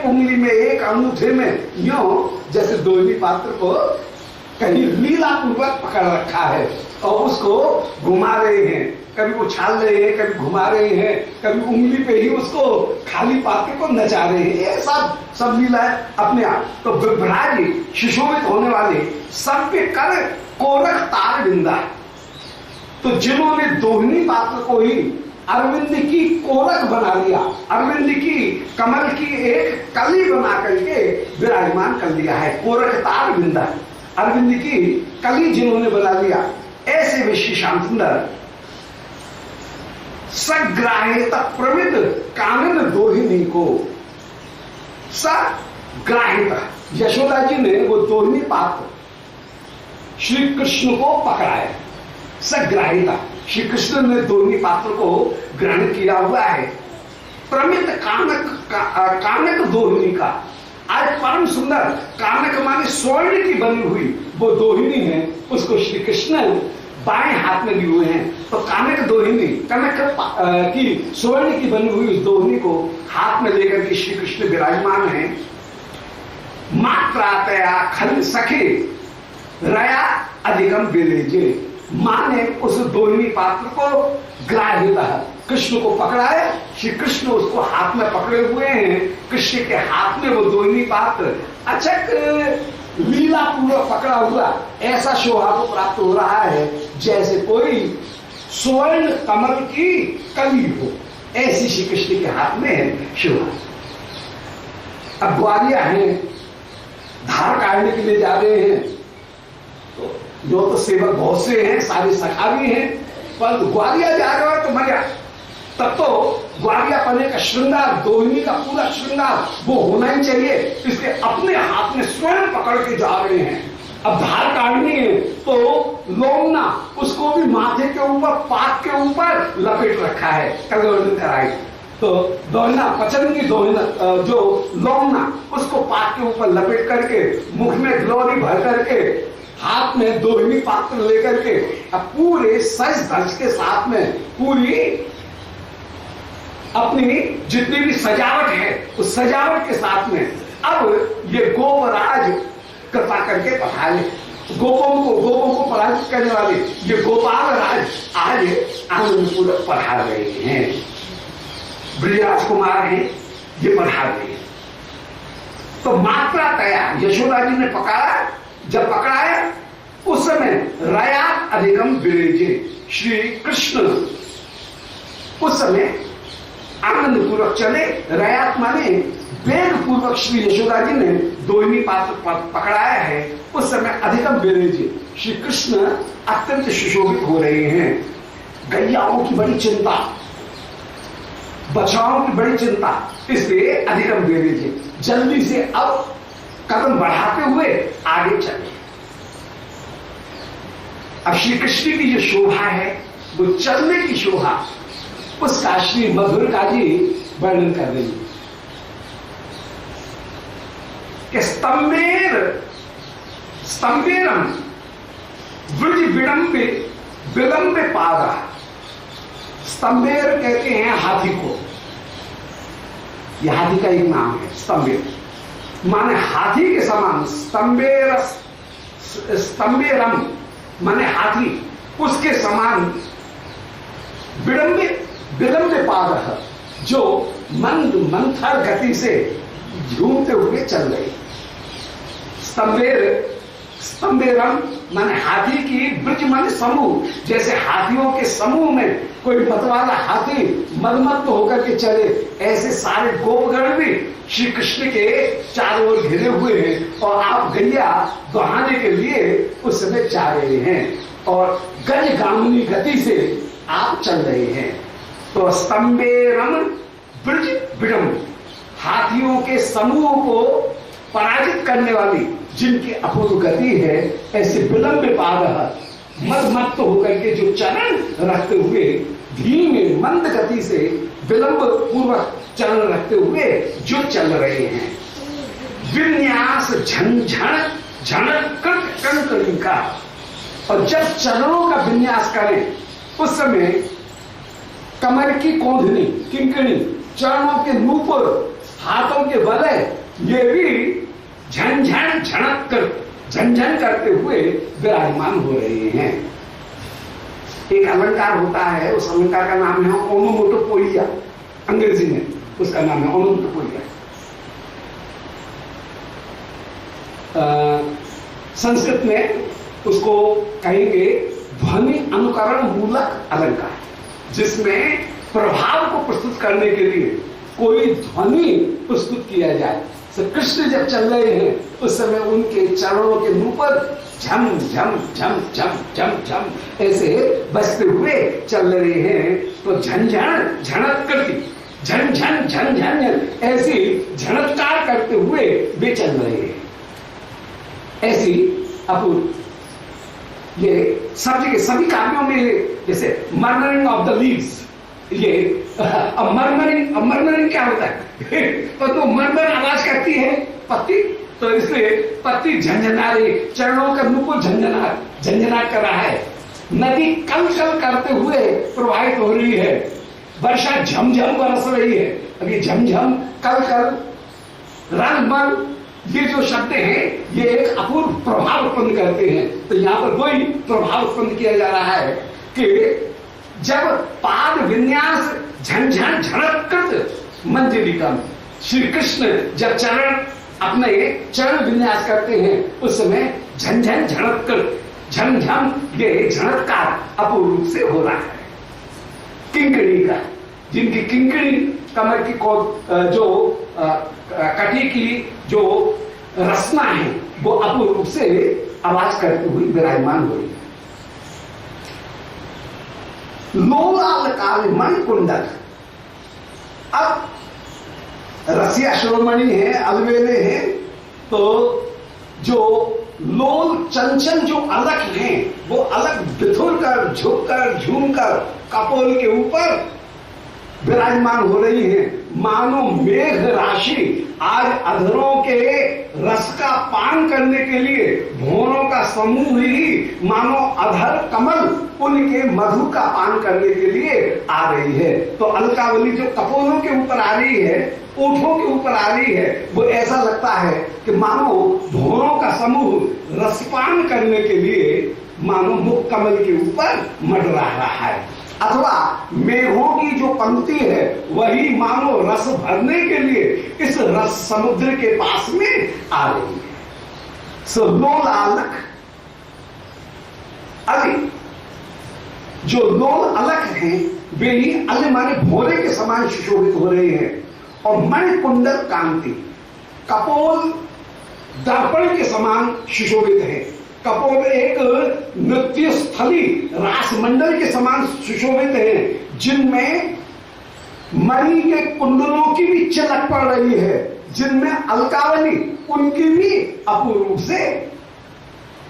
उंगली में, एक अंगूठे में, यूं जैसे दोहनी पात्र को कहीं लीला पूर्वक पकड़ रखा है और उसको घुमा रहे हैं, कभी उछाल रहे हैं, कभी घुमा रहे हैं, कभी उंगली पे ही उसको खाली पात्र को नचा रहे हैं। ये सब लीला है अपने आप। तो विभ्राज सुशोभित होने वाले सब पे कर कोरख तार बिंदा। तो जिन्होंने दोहनी पात्र को ही अरविंद की कोरख बना लिया, अरविंद की कमल की एक कली बना करके विराजमान कर लिया है, कोरख तार बिंदा, अरविंद की कली जिन्होंने बना लिया, ऐसे विश्व श्याम सुंदर सग्राहित प्रमित कानन दोहिनी को, सग्राहित यशोदा जी ने वो दोहिनी पात्र श्री कृष्ण को पकड़ाया, सग्राहिता श्री कृष्ण ने दोहिनी पात्र को ग्रहण किया हुआ है। प्रमित कानक दोहिनी का, आज परम सुंदर कानक माने स्वर्ण की बनी हुई वो दोहिनी है, उसको श्री कृष्ण बाएं हाथ में लिए हुए हैं। तो कानक दोहिनी, कनक की स्वर्ण की बनी हुई उस दोहिनी को हाथ में लेकर के श्री कृष्ण विराजमान है। मात्रातया खल सखे रया अधिकम विलेजे, मां ने उस दोहिनी पात्र को ग्राहित कृष्ण को पकड़ा है, श्री कृष्ण उसको हाथ में पकड़े हुए हैं, कृष्ण के हाथ में वो दोहिनी पात्र अचक लीला पूर्वक पकड़ा हुआ ऐसा शोभा को प्राप्त हो रहा है जैसे कोई स्वर्ण कमल की कली हो, ऐसी श्री कृष्ण के हाथ में है शोभा। अब ग्वालिया हैं, धार काटने के लिए जा रहे हैं, तो जो तो सेवक बहुत से हैं, सारे सखा भी हैं, पर ग्वालिया जा रहे हो तो मजा, तब तो ग्वालिया पने का श्रृंगार, दोहिनी का पूरा श्रृंगार वो होना ही चाहिए, इसलिए अपने हाथ में स्वयं पकड़ के जा रहे हैं। अब धार काटनी है तो लोमना उसको भी माथे के ऊपर, पाक के ऊपर लपेट रखा है, कल वर्णन कराई। तो दोहिना पचन की दोहिना जो लोमना उसको पाक के ऊपर लपेट करके मुख में ग्लोरी भर करके हाथ में दोहिनी पात्र लेकर के अब पूरे सज धज के साथ में पूरी अपनी जितनी भी सजावट है उस सजावट के साथ में अब ये गोपराज कृपा करके पधारे, गोपों को पराजित करने वाले ये गोपाल राज आज आनंदपूर्वक पढ़ा रहे हैं, ब्रजराज कुमार हैं ये पढ़ा रहे हैं। तो मात्रा तया यशोदा जी ने पकड़ा, जब पकड़ाया उस समय रया अधिगम विरेजे, श्री कृष्ण उस समय आनंद पूर्वक चले, रयात माने वेग पूर्वक श्री यशोदा जी ने दोहिनी पात्र पकड़ाया है, उस समय अधिकम विरेजे श्री कृष्ण अत्यंत सुशोभित हो रहे हैं। गैयाओं की बड़ी चिंता, बछाओं की बड़ी चिंता, इसलिए अधिकम विरेजे जल्दी से अब कदम बढ़ाते हुए आगे चले। अब श्री कृष्ण की जो शोभा है वो चलने की शोभा, उसका श्री मधुर का जी वर्णन कर रही है कि स्तंभेरम व्रज विलंबे पादा। स्तंभेर कहते हैं हाथी को, यह हाथी का एक नाम है स्तंभेर, माने हाथी के समान, स्तंभेरम माने हाथी, उसके समान विलंबे पाद, जो मंथर गति से झूमते हुए चल रहे। स्तंभेरम माने हाथी की, ब्रज माने समूह, जैसे हाथियों के समूह में कोई मतवाला हाथी मदमत्त होकर के चले, ऐसे सारे गोपगण भी श्री कृष्ण के चारों ओर घिरे हुए हैं और आप गैया दुहाने के लिए उस समय जा रहे हैं और गजगामिनी गति से आप चल रहे हैं। तो स्तंभेरम ब्रज विडम, हाथियों के समूह को पराजित करने वाली जिनकी अपूर्व गति है, ऐसे विलंब पाद मदमत्त होकर के जो चरण रखते हुए धीमे मंद गति से विलंब पूर्वक चरण रखते हुए जो चल रहे हैं। विन्यास झंझण कृत कंकड़ी का, और जब चरणों का विन्यास करें उस समय कमर की कोंधनी, किंकणी, चरणों के नूपुर, हाथों के बल ये भी झंझन झनक कर झंझन करते हुए विराजमान हो रहे हैं। एक अलंकार होता है, उस अलंकार का नाम है ओनोमोटोपोइया, अंग्रेजी में उसका नाम है ओनोमोटोपोइया। संस्कृत में उसको कहेंगे ध्वनि अनुकरण मूलक अलंकार, जिसमें प्रभाव को प्रस्तुत करने के लिए कोई ध्वनि प्रस्तुत किया जाए। कृष्ण जब चल रहे हैं उस समय उनके चरणों के मुंह पर झम झम झम झम झम झम ऐसे बजते हुए चल रहे हैं, तो झंझन झनक करती झन झन झन झन ऐसी झनकार करते हुए वे चल रहे हैं। ऐसी अपूर्व ये सब जगह सभी काव्यों में, जैसे मर्मरिंग ऑफ द लीव्स, ये मर्मरिंग क्या होता है तो मर्मर आवाज करती है पत्ती, तो इसलिए पत्ती झंझना रही, चरणों का नुपुर झंझनाट कर रहा है। नदी कल कल करते हुए प्रवाहित हो रही है, वर्षा झमझम बरस रही है। अब ये झमझम कल कल रंगमल ये जो शब्द हैं ये एक अपूर्व प्रभाव उत्पन्न करते हैं। तो यहां पर वही प्रभाव उत्पन्न किया जा रहा है कि जब पाद विन्यास झंझन झड़क कृत मंजरिका, श्री कृष्ण जब चरण अपने चरण विन्यास करते हैं उस समय झंझन झड़क कृत झमझम ये झड़कार अपूर्व रूप से हो रहा है। किंकड़ी का, जिनकी किंकड़ी कमर की जो कटी की जो रचना है वो अपूर्व रूप से आवाज करती हुई विराजमान हो रही है। लोलाल काल मणिकुंडल, अब रसिया शिरोमणि है, अलवेले हैं, तो जो लोल चंचल जो अलग हैं वो अलग बिथुर कर झुक कर झूम कर कपोल के ऊपर विराजमान हो रही है। मानो मेघ राशि आज अधरों के रस का पान करने के लिए भौरों का समूह ही मानो अधर कमल उनके मधु का पान करने के लिए आ रही है। तो अलकावली जो कपोलों के ऊपर आ रही है, ओठों के ऊपर आ रही है, वो ऐसा लगता है कि मानो भौरों का समूह रसपान करने के लिए मानो मुख कमल के ऊपर मंडरा रहा है, अथवा मेघों की जो पंक्ति है वही मानो रस भरने के लिए इस रस समुद्र के पास में आ रही है। सो लोल अलक, अली जो लोल अलक हैं वे ही अल माने भोरे के समान सुशोभित हो रहे हैं। और मणिकुंडल कांति, कपोल दर्पण के समान सुशोभित है। कपोल एक नृत्य स्थली रासमंडल के समान सुशोभित है, जिनमें मणि के कुंडलों की भी चलक पड़ रही है, जिनमें अलकावली उनकी भी अपूर्व रूप से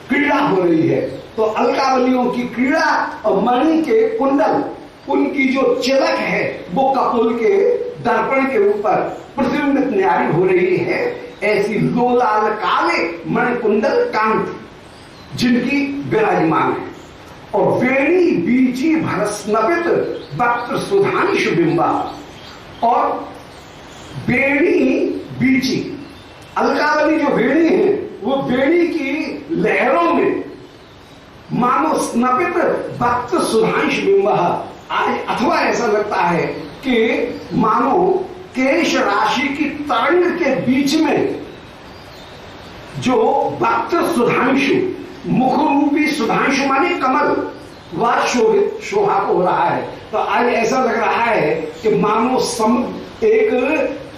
क्रीड़ा हो रही है। तो अलकावलियों की क्रीड़ा और मणि के कुंडल उनकी जो चिलक है वो कपोल के दर्पण के ऊपर प्रतिबिंबित न्यारी हो रही है। ऐसी लोलाल काले मणिकुंडल कांति जिनकी विराजमान है। और वेणी बीची भरस्नपित वक्त्र सुधांशु बिंबा, और वेणी बीची अलकावली जो वेणी है वो वेणी की लहरों में मानो स्नपित वक्त्र सुधांशु बिंबा, आज अथवा ऐसा लगता है कि मानो केश राशि की तरंग के बीच में जो वक्त्र सुधांशु मुख रूपी सुधांशु माने कमल वह शोभित शोभा हो रहा है। तो आज ऐसा लग रहा है कि मानो एक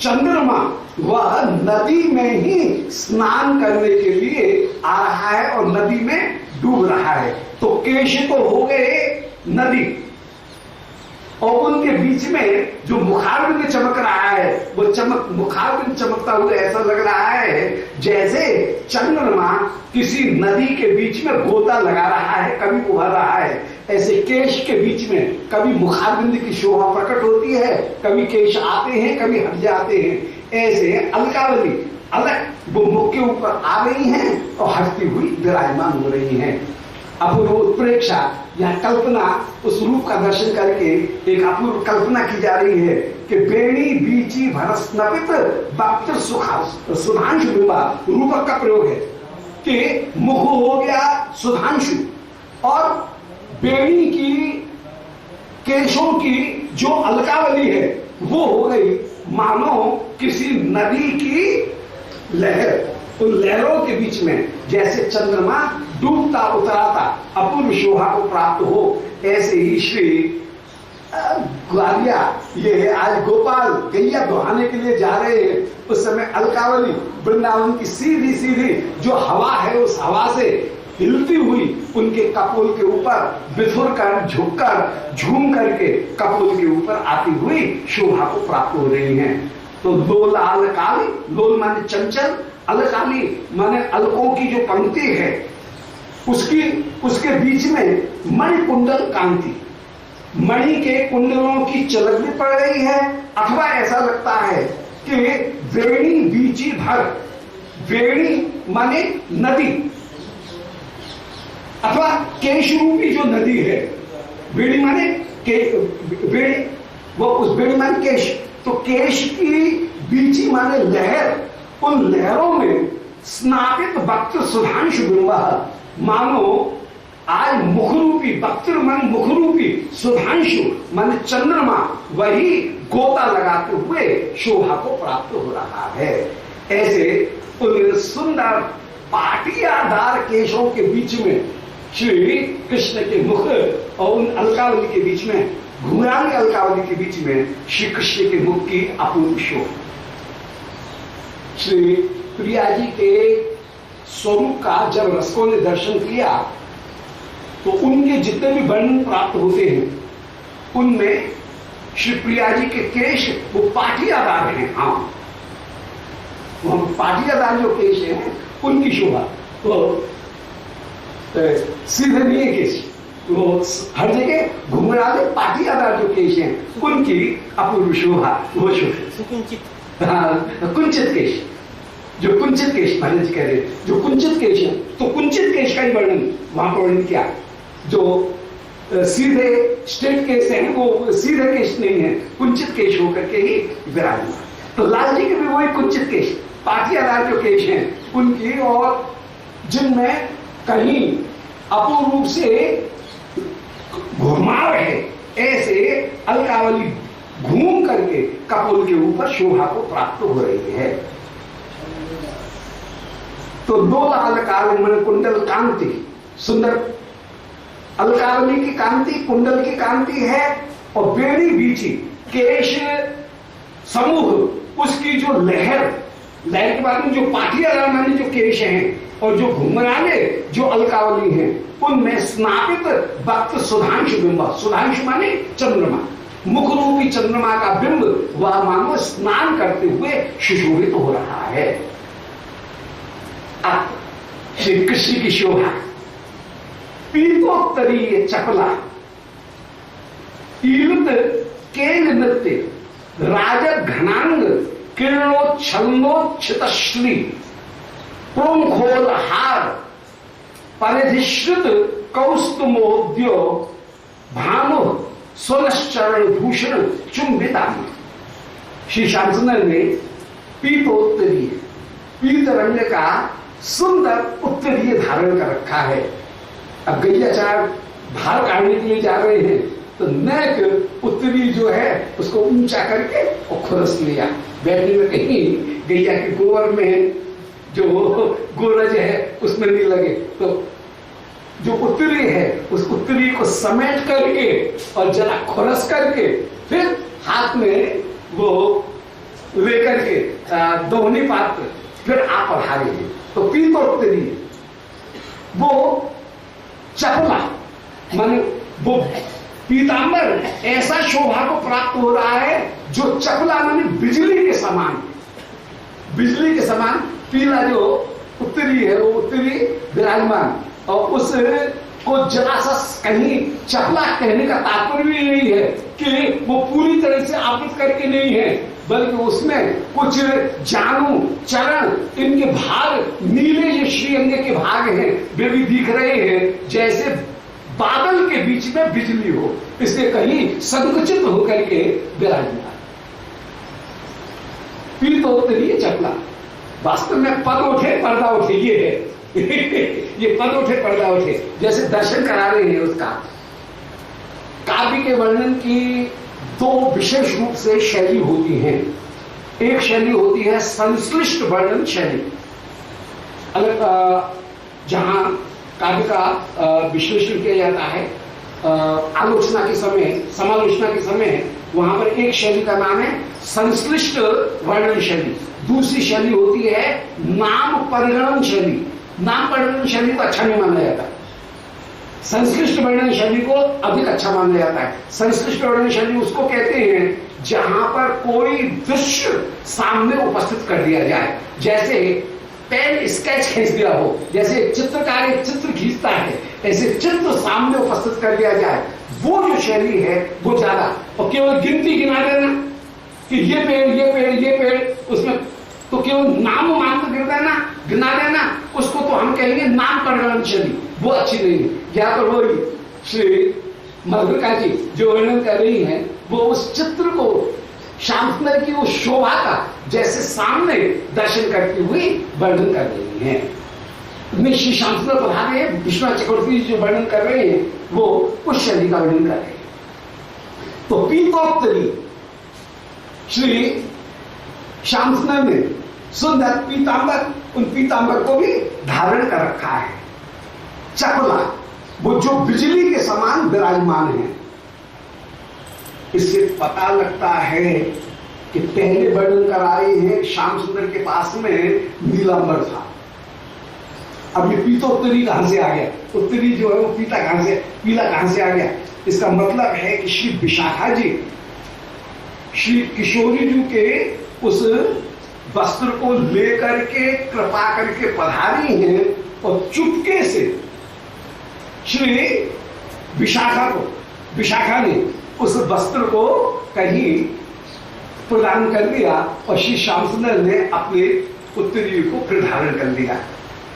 चंद्रमा वह नदी में ही स्नान करने के लिए आ रहा है और नदी में डूब रहा है। तो केश तो हो गए नदी, और उनके बीच में जो मुखारबिंद चमक रहा है वो मुखारबिंद चमकता हुआ ऐसा लग रहा है जैसे चंद्रमा किसी नदी के बीच में गोता लगा रहा है, कभी उभर रहा है। ऐसे केश के बीच में कभी मुखारबिंद की शोभा प्रकट होती है, कभी केश आते हैं कभी हट जाते हैं। ऐसे अलकावली अलग वो मुख के ऊपर आ रही हैं और हटती हुई विराजमान हो रही हैं। अपूर्व उत्प्रेक्षा यहाँ कल्पना, उस रूप का दर्शन करके एक अपूर्व कल्पना की जा रही है कि बेणी बीची भरस्नपित वक्त्र सुधांशु बिंबा, रूपक का प्रयोग है कि मुख हो गया सुधांशु और बेणी की, केशों की जो अलकावली है वो हो गई मानो किसी नदी की लहर। उन लहरों के बीच में जैसे चंद्रमा डूबता उतराता अपूर्व शोभा को प्राप्त हो, ऐसे ही श्री ग्वालिया, ये आज गोपाल गैया दुहाने के लिए जा रहे हैं, उस समय अलकावली वृंदावन की सीधी सीधी जो हवा है, उस हवा से हिलती हुई उनके कपोल के ऊपर बिथुर कर, झुककर, झूम करके कपोल के ऊपर आती हुई शोभा को प्राप्त हो रही हैं। तो लोल अलकाली, लोल माने चंचल, अलकाली माने अलकों की जो पंक्ति है उसके बीच में मणि कुंडल कांति, मणि के कुंडलों की चलक भी पड़ रही है, अथवा ऐसा लगता है कि वेणी बीची भर, वेणी माने नदी अथवा केश रूपी जो नदी है, वेणी माने वेणी, वो उस वेणी माने केश, तो केश की बीची माने लहर, उन लहरों में स्नापित वक्त्र सुधांशु बिंबा, मानो आज मुखरूपी, वक्त्र मन मुखरूपी, सुधांशु मन चंद्रमा वही गोता लगाते हुए शोभा को प्राप्त हो रहा है। ऐसे उन सुंदर पाटियादार केशों के बीच में श्री कृष्ण के मुख और उन अलकावली के बीच में, घुंघराली अलकावली के बीच में श्री कृष्ण के मुख की अपूर्व शोभा। श्री प्रिया जी के स्वरूप का जब रसिकों ने दर्शन किया तो उनके जितने भी वर्णन प्राप्त होते हैं उनमें श्री प्रिया जी के केश वो पाटियादार हैं। हाँ, वो पाटियादार जो केश हैं उनकी शोभा तो सीधे नहीं है केश, वो हर जगह घुंघराले पाटियादार जो केश हैं उनकी अपूर्व शोभा, वो शोभा। कुंचित केश, जो कुंचित केश महाराज कह रहे, जो कुंचित केश है, तो कुंचित केश का ही वर्णन वहां पर वर्णन किया। जो सीधे स्ट्रेट केश है वो सीधे केश नहीं है, कुंचित केश होकर के ही विराजमान। तो लाल जी के भी वही कुंचित केश, पाटियादार जो केश हैं उनकी, और जिनमें कहीं अपूर्ण रूप से घुमाव है, ऐसे अलकावली घूम करके कपोल के ऊपर शोभा को प्राप्त हो रही है। तो दो अलकावली कुंडल कांति, सुंदर अलकावली की कांति, कुंडल की कांति है, और बेड़ी बीची केश समूह, उसकी जो लहर, लहर के बाद में जो पाटियादार माने जो केश हैं और जो घुंघराले जो अलकावली हैं उनमें स्नापित वक्त्र सुधांशु बिंब, सुधांशु माने चंद्रमा, मुख रूपी चंद्रमा का बिंब वह मानो स्नान करते हुए सुशोभित हो रहा है। अब श्री कृष्ण की शोभा पीतोत्तरीय चपला, ईलुत केल नृत्य, राज घनांग किरणोच्छलोच्छित श्री, पुंखोल हार परिधिश्रुत कौस्तुमोद्यो भानु सोलश्चरण भूषण चुंबिता। श्री श्याम सुंदर ने पीतोत्तरीय, पीत रंग का सुंदर उत्तरीय धारण कर रखा है। अब गैयाचार भार काटने के लिए जा रहे हैं तो नेक उत्तरी जो है उसको ऊंचा करके और खुरस लिया, बैठने में कहीं गैया के गोबर में जो गोरज है उसमें नहीं लगे, तो जो उत्तरी है उस उत्तरी को समेट करके और जरा खुरस करके फिर हाथ में वो लेकर के दोहनी पात्र फिर आप पढ़ाएंगे। तो पीतोत्तरी वो चपला माने वो पीतांबर ऐसा शोभा को प्राप्त हो रहा है जो चपला माने बिजली के समान, बिजली के समान पीला जो उत्तरी है वो उत्तरी विराजमान, और उस को जरा सा कहीं चपला कहने का तात्पर्य भी नहीं है कि वो पूरी तरह से आवृत करके नहीं है, बल्कि उसमें कुछ जानू चरण इनके भाग नीले जो श्रीअंग के भाग हैं वे भी दिख रहे हैं, जैसे बादल के बीच में बिजली हो, इसलिए कहीं संकुचित होकर के विराजमान। पीतोत्तरीय चपला, वास्तव में पद उठे पर्दा उठे, ये है ये पद उठे पर्दा उठे, जैसे दर्शन करा रहे हैं उसका। काव्य के वर्णन की दो विशेष रूप से शैली होती है। एक शैली होती है संश्लिष्ट वर्णन शैली, अलग जहां काव्य का विश्लेषण किया जाता है आलोचना के समय, समालोचना के समय, वहां पर एक शैली का नाम है संश्लिष्ट वर्णन शैली। दूसरी शैली होती है नाम परिगणन शैली। नाम परिगणन शैली को अच्छा नहीं माना जाता, संश्लिष्ट वर्णन शैली को अधिक अच्छा माना जाता है। संश्लिष्ट वर्णन शैली उसको कहते हैं जहां पर कोई दृश्य सामने उपस्थित कर दिया जाए, जैसे पेन स्केच खींच दिया हो, जैसे चित्रकार एक चित्र खींचता है, ऐसे चित्र सामने उपस्थित कर दिया जाए, वो जो शैली है वो ज्यादा। और केवल गिनती गिना देना कि ये पेड़ ये पेड़ ये पेड़, उसमें तो केवल नाम मात्र गिना देना, उसको तो हम कहेंगे नाम परिगणन शैली, वो अच्छी नहीं है। यहाँ पर वही श्री मधुरिका जी जो वर्णन कर रही हैं, वो उस चित्र को श्याम सुंदर की वो शोभा का जैसे सामने दर्शन करती हुई वर्णन कर रही हैं। श्री श्याम सुंदर पधारे विश्वनाथ चक्रवर्ती जो वर्णन कर रहे हैं वो उस शैली का वर्णन कर रहे हैं। तो पीतोत्तरी श्री श्याम सुंदर ने सुंदर पीतांबर, उन पीतांबर को भी धारण कर रखा है। चपला, वो जो बिजली के समान विराजमान है। इससे पता लगता है कि पहले वर्णन कराए हैं श्याम सुंदर के पास में नीलांबर था, अब ये पीतोत्तरी कहां से आ गया? उत्तरी जो है वो पीला कहां से आ गया? इसका मतलब है कि श्री विशाखा जी श्री किशोरी जी के उस वस्त्र को लेकर के कृपा करके पधारी हैं और चुपके से श्री विशाखा ने उस वस्त्र को कहीं प्रदान कर दिया और श्री श्याम सुंदर ने अपने उत्तरी को प्रधारण कर लिया।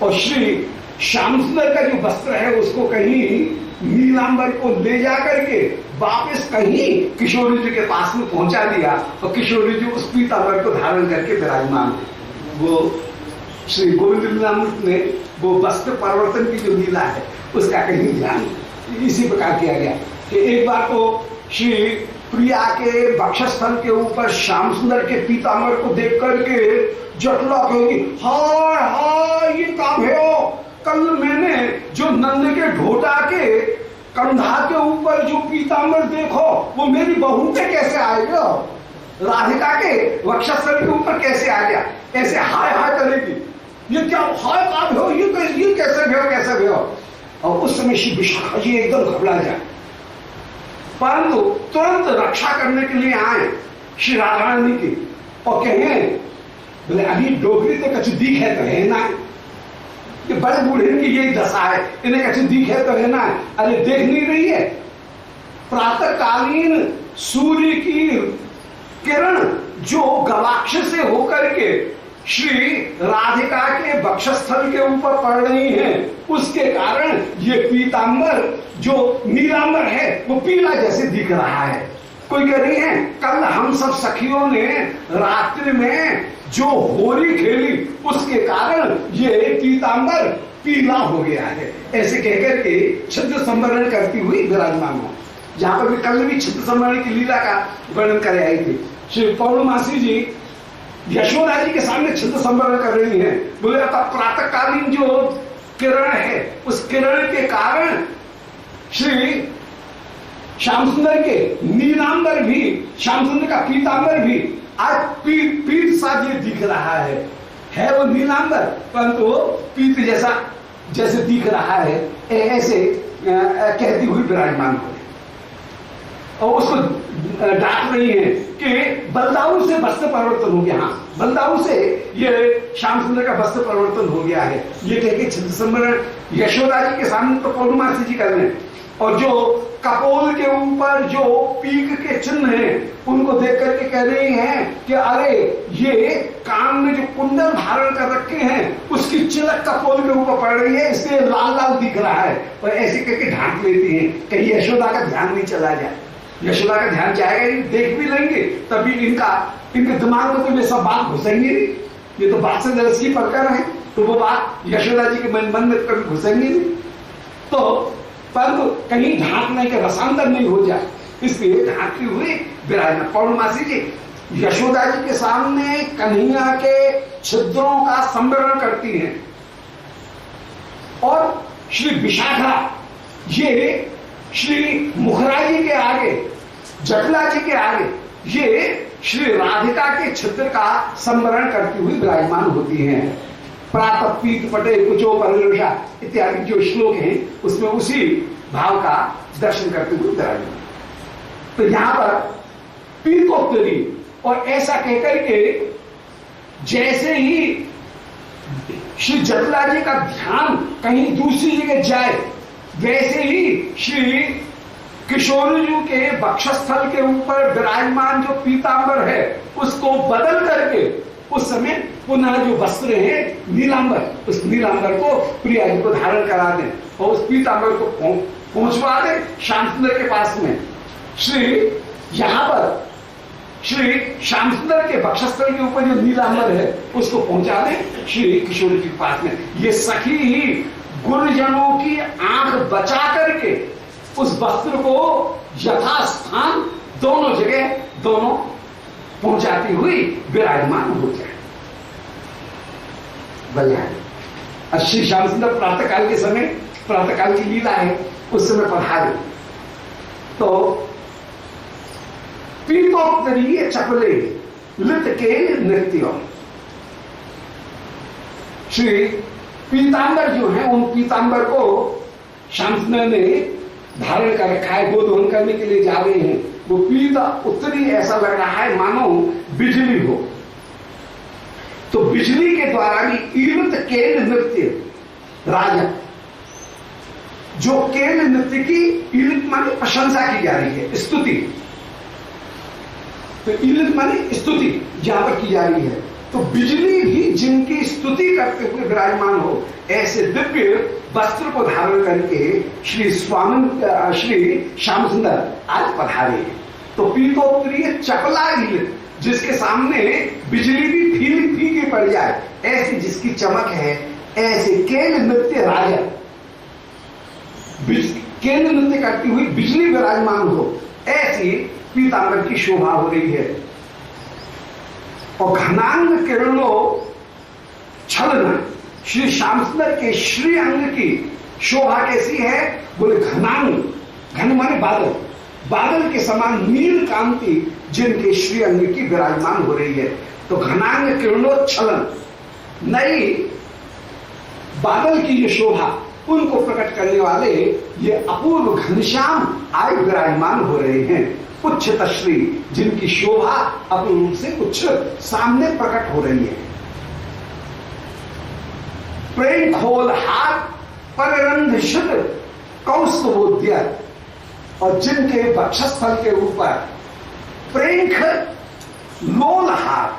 और श्री श्याम सुंदर का जो वस्त्र है उसको कहीं नीलांबर को ले जाकर के वापस कहीं किशोरी जी के पास में पहुंचा दिया और किशोरी जी उस पीतांबर को धारण करके विराजमान है। वो श्री गोविंद लीलामृत ने वो वस्त्र परिवर्तन की जो लीला है उसका कहीं ध्यान इसी प्रकार किया गया कि एक बार तो श्री प्रिया के वक्षस्थल के ऊपर श्याम सुंदर के पीतांबर को देख करके जटला कहेगी, हाय हाय ये काम है हो, कल मैंने जो नंद के ढोटा के कंधा के ऊपर जो पीतांबर देखो वो मेरी बहू पे कैसे आएगा, राधिका के वक्षस्थल के ऊपर कैसे आ गया, ऐसे हाय हाय करेगी, ये क्या हाय काम हो, ये कैसे भयो। और उस समय श्री विशाखा जी एकदम घबरा जाए, परंतु तुरंत रक्षा करने के लिए आए श्री राधा रानी की और कहें, बोले अभी डोगरी तो कछु दिख है तो है ना, ये बड़े बूढ़े की यही दशा है, इन्हें कछु दिख है तो है ना, अरे देख नहीं रही है प्रातःकालीन सूर्य की किरण जो गवाक्ष से होकर के श्री राधिका के वक्षस्थल के ऊपर पड़ रही है, उसके कारण ये पीतांबर जो नीलांबर है वो पीला जैसे दिख रहा है। कोई कह रही है कल हम सब सखियों ने रात्रि में जो होली खेली उसके कारण ये पीतांबर पीला हो गया है, ऐसे कहकर के छिद्र संवरण करती हुई विराजमान हो। जहां पर भी कल भी छिद्र संवरण की लीला का वर्णन कर आई थी। श्री पौर्णमासी जी यशोदा जी के सामने छिद्र संवरण कर रही हैं, बोले प्रातःकालीन जो किरण है उस किरण के कारण श्री श्याम सुंदर के नीलांबर भी, श्याम सुंदर का पीतांबर भी आज पीत सा ये दिख रहा है वो नीलांबर परंतु वो पीत जैसे दिख रहा है, ऐसे कहती हुई विराजमान हो और उसको डांट रही है कि बलदाऊ से वस्त्र परिवर्तन हो गया। हाँ, बलदाऊ से ये श्याम सुंदर का वस्त्र परिवर्तन हो गया है, ये कह के छिद्र संवरण यशोदा जी के सामने तो पौर्णमासी जी कर रहे हैं। और जो कपोल के ऊपर जो पीक के चिन्ह हैं उनको देख करके कह रही हैं कि अरे ये कान में जो कुंडल धारण कर रखे हैं उसकी चिलक कपोल के ऊपर पड़ रही है, इसलिए लाल लाल दिख रहा है। और ऐसे करके ढांक लेती हैं, कहीं यशोदा का ध्यान नहीं चला जाए। यशोदा का ध्यान जाएगा ही, देख भी लेंगे तभी इनके दिमाग में तो ये सब बात घुसेंगे नहीं। ये तो बात से दरस की प्रकार है, तो वो बात यशोदा जी के मन में कभी घुसेंगे नहीं। तो परंतु कहीं ढांकने के रसांतर नहीं हो जाए, इसलिए ढांकते हुए विराजमान। पौर्णमासी जी यशोदा जी के सामने कन्हैया के छिद्रों का संवरण करती हैं, और श्री विशाखा ये श्री मुखरा जी के आगे, जटला जी के आगे ये श्री राधिका के छिद्र का संवरण करती हुई विराजमान होती हैं। प्रातः पीत पटे कुचो परिलोषा इत्यादि जो श्लोक हैं उसमें उसी भाव का दर्शन करते हुए विराजमान। तो यहां पर पीतोत्तरी, और ऐसा कहकर के जैसे ही श्री जटला जी का ध्यान कहीं दूसरी जगह जाए, वैसे ही श्री किशोर जी के वक्षस्थल के ऊपर विराजमान जो पीतांबर है उसको बदल करके उस समय पुनः जो वस्त्र है नीलांबर, उस नीलांबर को प्रिया जी को धारण करा दें और उस पीतांबर को पहुंचवा दें श्याम सुंदर के पास में। श्री यहां पर श्री श्याम सुंदर के वक्षस्थल के ऊपर जो नीलांबर है उसको पहुंचा दें श्री किशोर जी के पास में। ये सखी ही गुरुजनों की आंख बचा करके उस वस्त्र को यथास्थान दोनों जगह दोनों पहुंचाती हुई विराजमान हो जाए। बढ़िया। श्री श्याम सुंदर प्रातःकाल के समय, प्रातःकाल की लीला है, उस समय पधारे तो पीतोत्तरीय चपले लित के नृत्य, श्री पीतांबर जो है उन पीतांबर को श्याम सुंदर ने धारण कर रखा है, गोदोहन करने के लिए जा रहे हैं। वो पीता उत्तरी ऐसा लग रहा है मानो बिजली हो। तो बिजली के द्वारा भी ईरित केल नृत्य राजा, जो केल नृत्य की ईरित माने प्रशंसा की जा रही है, स्तुति। तो ईरित माने स्तुति जहां पर की जा रही है, तो बिजली भी जिनकी स्तुति करते हुए विराजमान हो, ऐसे दिव्य वस्त्र को धारण करके श्री स्वामी श्री श्याम सुंदर आज पधारे। तो पीतोत्तरीय चपला ईरित, जिसके सामने बिजली भी फीकी पड़ जाए, ऐसी जिसकी चमक है, ऐसे केल नृत्य राजा, केल नृत्य करती हुई बिजली विराजमान हो, ऐसी पीतांबर की शोभा हो रही है। और घनांग किरणों छलना, श्री श्याम सुंदर के श्री अंग की शोभा कैसी है? बोले घनांग, घन माने बादल, बादल के समान नील कांति जिनके श्री अंग की विराजमान हो रही है। तो घनांग किरणोच्छलन, नई बादल की ये शोभा, उनको प्रकट करने वाले ये अपूर्व घनश्याम आय विराजमान हो रहे हैं। उच्च तश्री, जिनकी शोभा अपने रूप से कुछ सामने प्रकट हो रही है। प्रेम खोल हाथ पररंधित कौस्तुभोद्य, और जिनके वक्षस्थल के ऊपर प्रेंख लोल हाथ,